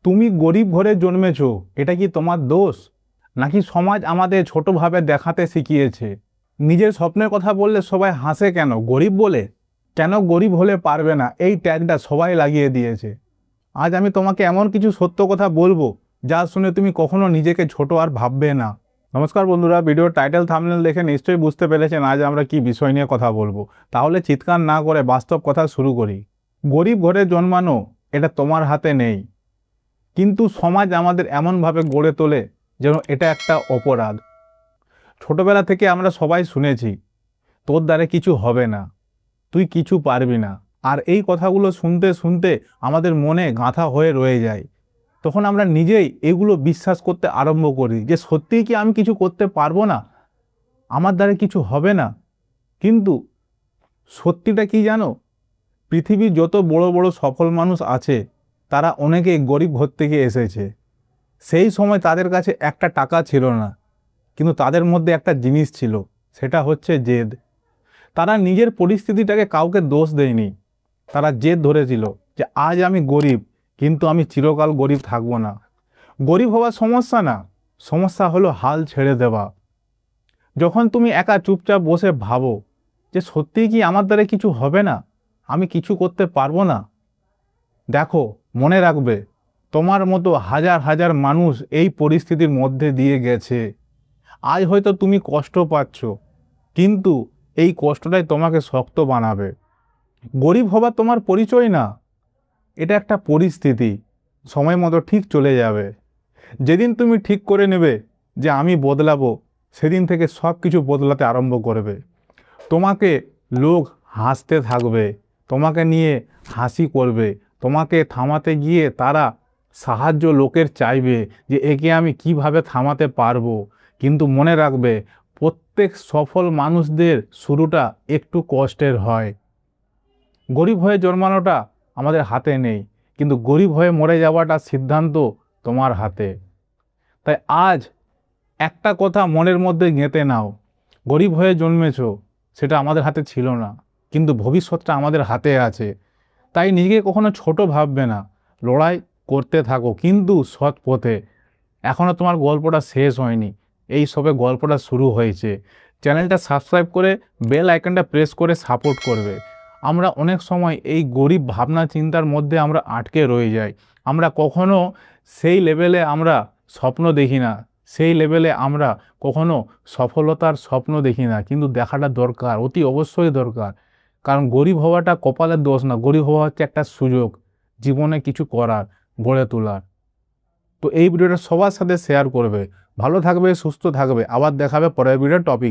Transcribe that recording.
তুমি গরিব ঘরে জন্মেছো, এটা কি তোমার দোষ? নাকি সমাজ আমাদের ছোটভাবে দেখাতে শিখিয়েছে? নিজের স্বপ্নের কথা বললে সবাই হাসে কেন? গরিব বলে? কেন গরিব হলে পারবে না, এই ট্যাগটা সবাই লাগিয়ে দিয়েছে। আজ আমি তোমাকে এমন কিছু সত্য কথা বলবো যা শুনে তুমি কখনো নিজেকে ছোট আর ভাববে না। নমস্কার বন্ধুরা, ভিডিওর টাইটেল থাম্বনেল দেখে নিশ্চয়ই বুঝতে পেরেছেন আজ আমরা কি বিষয় নিয়ে কথা বলবো। তাহলে চিৎকার না করে বাস্তব কথা শুরু করি। গরিব ঘরে জন্মানো এটা তোমার হাতে নেই, কিন্তু সমাজ আমাদের এমনভাবে গড়ে তোলে যেন এটা একটা অপরাধ। ছোটবেলা থেকে আমরা সবাই শুনেছি, তোর দ্বারা কিছু হবে না, তুই কিছু পারবি না। আর এই কথাগুলো শুনতে শুনতে আমাদের মনে গাঁথা হয়ে রয়ে যায়। তখন আমরা নিজেই এগুলো বিশ্বাস করতে আরম্ভ করি যে সত্যিই কি আমি কিছু করতে পারবো না, আমার দ্বারা কিছু হবে না। কিন্তু সত্যিটা কি জানো? পৃথিবীর যত বড় বড় সফল মানুষ আছে তারা অনেকেই গরিব ঘর থেকে এসেছে। সেই সময় তাদের কাছে একটা টাকা ছিল না, কিন্তু তাদের মধ্যে একটা জিনিস ছিল, সেটা হচ্ছে জেদ। তারা নিজের পরিস্থিতিটাকে কাউকে দোষ দেয়নি, তারা জেদ ধরেছিল যে আজ আমি গরিব, কিন্তু আমি চিরকাল গরিব থাকবো না। গরিব হওয়া সমস্যা না, সমস্যা হলো হাল ছেড়ে দেওয়া। যখন তুমি একা চুপচাপ বসে ভাবো যে সত্যিই কি আমার দ্বারা কিছু হবে না, আমি কিছু করতে পারবো না, দেখো, মনে রাখবে তোমার মতো হাজার হাজার মানুষ এই পরিস্থিতির মধ্যে দিয়ে গেছে। আজ হয়তো তুমি কষ্ট পাচ্ছ, কিন্তু এই কষ্টটাই তোমাকে শক্ত বানাবে। গরিব হওয়া তোমার পরিচয় না, এটা একটা পরিস্থিতি, সময় মতো ঠিক চলে যাবে। যেদিন তুমি ঠিক করে নেবে যে আমি বদলাবো, সেদিন থেকে সব কিছু বদলাতে আরম্ভ করবে। তোমাকে লোক হাসতে থাকবে, তোমাকে নিয়ে হাসি করবে, তোমাকে থামাতে গিয়ে তারা সাহায্য লোকের চাইবে যে একে আমি কিভাবে থামাতে পারবো। কিন্তু মনে রাখবে, প্রত্যেক সফল মানুষদের শুরুটা একটু কষ্টের হয়। গরিব হয়ে জন্মানোটা আমাদের হাতে নেই, কিন্তু গরিব হয়ে মরে যাওয়াটা সিদ্ধান্ত তোমার হাতে। তাই আজ একটা কথা মনের মধ্যে গেঁথে নাও, গরিব হয়ে জন্মেছো, সেটা আমাদের হাতে ছিল না, কিন্তু ভবিষ্যৎটা আমাদের হাতে আছে। তাই নিজেকে কখনো ছোট ভাববে না, লড়াই করতে থাকো, কিন্তু সৎ পথে। এখনও তোমার গল্পটা শেষ হয়নি, এই সবে গল্পটা শুরু হয়েছে। চ্যানেলটা সাবস্ক্রাইব করে বেল আইকনটা প্রেস করে সাপোর্ট করবে। আমরা অনেক সময় এই গরিব ভাবনা চিন্তার মধ্যে আমরা আটকে রয়ে যাই। আমরা কখনো সেই লেভেলে আমরা স্বপ্ন দেখি না, সেই লেভেলে আমরা কখনো সফলতার স্বপ্ন দেখি না, কিন্তু দেখাটা দরকার, অতি অবশ্যই দরকার। কারণ গরিব হওয়াটা কপালের দোষ না, গরিব হওয়া হচ্ছে একটা সুযোগ জীবনে কিছু করার, গড়ে তোলার। তো এই ভিডিওটা সবার সাথে শেয়ার করবে। ভালো থাকবে, সুস্থ থাকবে, আবার দেখাবে পরের ভিডিওর টপিকে।